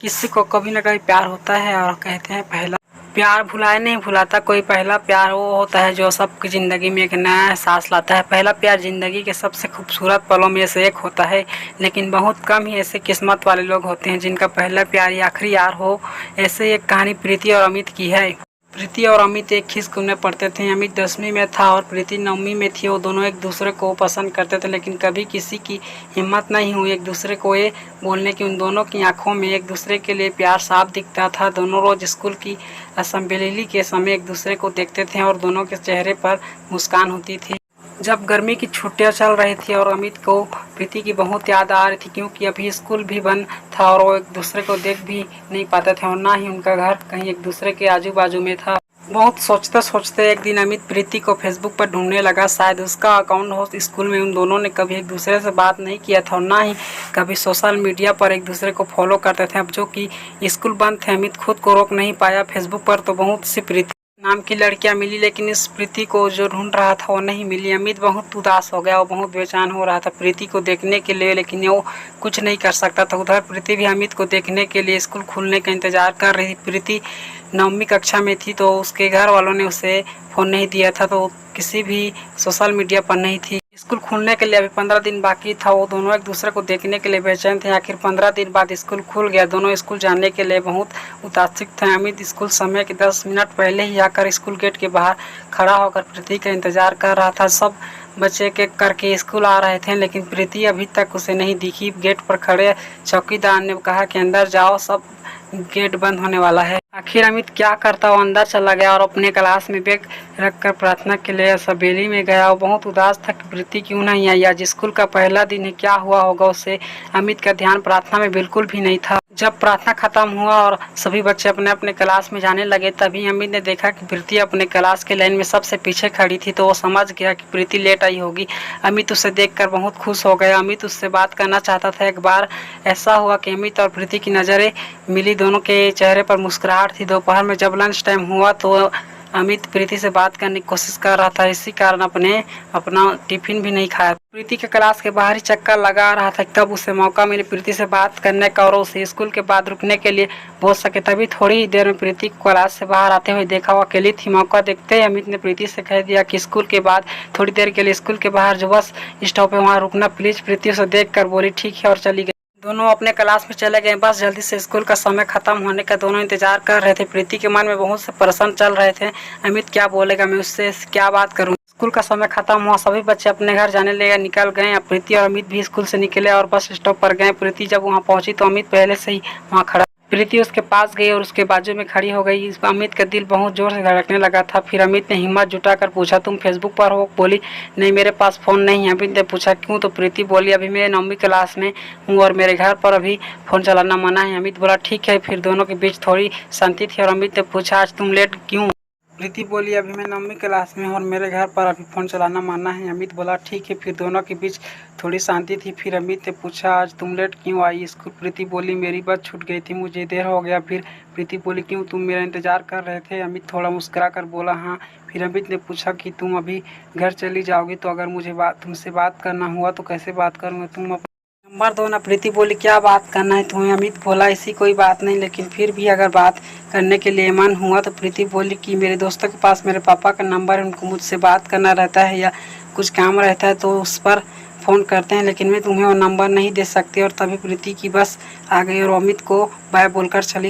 किसी को कभी ना कभी प्यार होता है और कहते हैं पहला प्यार भुलाए नहीं भुलाता कोई। पहला प्यार वो होता है जो सबकी ज़िंदगी में एक नया एहसास लाता है। पहला प्यार ज़िंदगी के सबसे खूबसूरत पलों में से एक होता है, लेकिन बहुत कम ही ऐसे किस्मत वाले लोग होते हैं जिनका पहला प्यार या आखिरी यार हो। ऐसे एक कहानी प्रीति और अमित की है। प्रीति और अमित एक ही स्कूल में पढ़ते थे। अमित 10वीं में था और प्रीति 9वीं में थी। वो दोनों एक दूसरे को पसंद करते थे, लेकिन कभी किसी की हिम्मत नहीं हुई एक दूसरे को ये बोलने की। उन दोनों की आंखों में एक दूसरे के लिए प्यार साफ दिखता था। दोनों रोज स्कूल की असेंबली के समय एक दूसरे को देखते थे और दोनों के चेहरे पर मुस्कान होती थी। जब गर्मी की छुट्टियां चल रही थी और अमित को प्रीति की बहुत याद आ रही थी, क्योंकि अभी स्कूल भी बंद था और वो एक दूसरे को देख भी नहीं पाते थे और ना ही उनका घर कहीं एक दूसरे के आजू बाजू में था। बहुत सोचते सोचते एक दिन अमित प्रीति को फेसबुक पर ढूंढने लगा। शायद उसका अकाउंट हो। स्कूल में उन दोनों ने कभी एक दूसरे से बात नहीं किया था और ना ही कभी सोशल मीडिया पर एक दूसरे को फॉलो करते थे। अब जो कि स्कूल बंद थे, अमित खुद को रोक नहीं पाया। फेसबुक पर तो बहुत सी प्रीति नाम की लड़कियां मिली, लेकिन इस प्रीति को जो ढूंढ रहा था वो नहीं मिली। अमित बहुत उदास हो गया। वो बहुत बेचैन हो रहा था प्रीति को देखने के लिए, लेकिन वो कुछ नहीं कर सकता था। उधर प्रीति भी अमित को देखने के लिए स्कूल खुलने का इंतजार कर रही थी। प्रीति 9वीं कक्षा में थी तो उसके घर वालों ने उसे फ़ोन नहीं दिया था, तो किसी भी सोशल मीडिया पर नहीं थी। स्कूल खुलने के लिए अभी 15 दिन बाकी था। वो दोनों एक दूसरे को देखने के लिए बेचैन थे। आखिर 15 दिन बाद स्कूल खुल गया। दोनों स्कूल जाने के लिए बहुत उत्साहित थे। अमित स्कूल समय के 10 मिनट पहले ही आकर स्कूल गेट के बाहर खड़ा होकर प्रीति का इंतजार कर रहा था। सब बच्चे के करके स्कूल आ रहे थे, लेकिन प्रीति अभी तक उसे नहीं दिखी। गेट पर खड़े चौकीदार ने कहा कि अंदर जाओ, सब गेट बंद होने वाला है। आखिर अमित क्या करता, वो अंदर चला गया और अपने क्लास में बैग रखकर प्रार्थना के लिए असेंबली में गया। वो बहुत उदास था कि प्रीति क्यों नहीं आई। आज स्कूल का पहला दिन है, क्या हुआ होगा उसे। अमित का ध्यान प्रार्थना में बिल्कुल भी नहीं था। जब प्रार्थना खत्म हुआ और सभी बच्चे अपने अपने क्लास में जाने लगे, तभी अमित ने देखा कि प्रीति अपने क्लास के लाइन में सबसे पीछे खड़ी थी। तो वो समझ गया कि प्रीति लेट आई होगी। अमित उसे देखकर बहुत खुश हो गया। अमित उससे बात करना चाहता था। एक बार ऐसा हुआ कि अमित और प्रीति की नज़रें मिली। दोनों के चेहरे पर मुस्कुराहट थी। दोपहर में जब लंच टाइम हुआ तो अमित प्रीति से बात करने की कोशिश कर रहा था, इसी कारण अपना टिफिन भी नहीं खाया। प्रीति के क्लास के बाहर ही चक्कर लगा रहा था, तब उसे मौका मिले प्रीति से बात करने का और उसे स्कूल के बाद रुकने के लिए बोल सके। तभी थोड़ी ही देर में प्रीति को क्लास से बाहर आते हुए देखा। वो अकेली थी। मौका देखते ही अमित ने प्रीति से कह दिया कि स्कूल के बाद थोड़ी देर के लिए स्कूल के बाहर जो बस स्टॉप है वहाँ रुकना प्लीज। प्रीति उसे देख कर बोली ठीक है और चली गई। दोनों अपने क्लास में चले गए। बस जल्दी से स्कूल का समय खत्म होने का दोनों इंतजार कर रहे थे। प्रीति के मन में बहुत से प्रश्न चल रहे थे। अमित क्या बोलेगा, मैं उससे क्या बात करूं। स्कूल का समय खत्म हुआ। सभी बच्चे अपने घर जाने लगे निकल गए। प्रीति और अमित भी स्कूल से निकले और बस स्टॉप पर गए। प्रीति जब वहां पहुंची तो अमित पहले से ही वहां खड़ा। प्रीति उसके पास गई और उसके बाजू में खड़ी हो गई। अमित का दिल बहुत जोर से धड़कने लगा था। फिर अमित ने हिम्मत जुटाकर पूछा, तुम फेसबुक पर हो। बोली, नहीं मेरे पास फ़ोन नहीं है। अमित ने पूछा, क्यों। तो प्रीति बोली, अभी मैं 9वीं क्लास में हूँ और मेरे घर पर अभी फ़ोन चलाना मना है। अमित बोला, ठीक है। फिर दोनों के बीच थोड़ी शांति थी और अमित ने पूछा, आज तुम लेट क्यों। प्रीति बोली, अभी मैं 9वीं क्लास में हूँ और मेरे घर पर अभी फ़ोन चलाना मना है। अमित बोला, ठीक है। फिर दोनों के बीच थोड़ी शांति थी। फिर अमित ने पूछा, आज तुम लेट क्यों आई स्कूल। प्रीति बोली, मेरी बस छूट गई थी, मुझे देर हो गया। फिर प्रीति बोली, क्यों, तुम मेरा इंतज़ार कर रहे थे। अमित थोड़ा मुस्कुरा कर बोला, हाँ। फिर अमित ने पूछा कि तुम अभी घर चली जाओगी, तो अगर मुझे तुमसे बात करना हुआ तो कैसे बात करूँगा। तुम नंबर दो ना। प्रीति बोली, क्या बात करना है तुम्हें। अमित बोला, ऐसी कोई बात नहीं, लेकिन फिर भी अगर बात करने के लिए मन हुआ। तो प्रीति बोली कि मेरे दोस्तों के पास मेरे पापा का नंबर है, उनको मुझसे बात करना रहता है या कुछ काम रहता है तो उस पर फ़ोन करते हैं, लेकिन मैं तुम्हें वो नंबर नहीं दे सकती। और तभी प्रीति की बस आ गई और अमित को बाय बोलकर चली गई।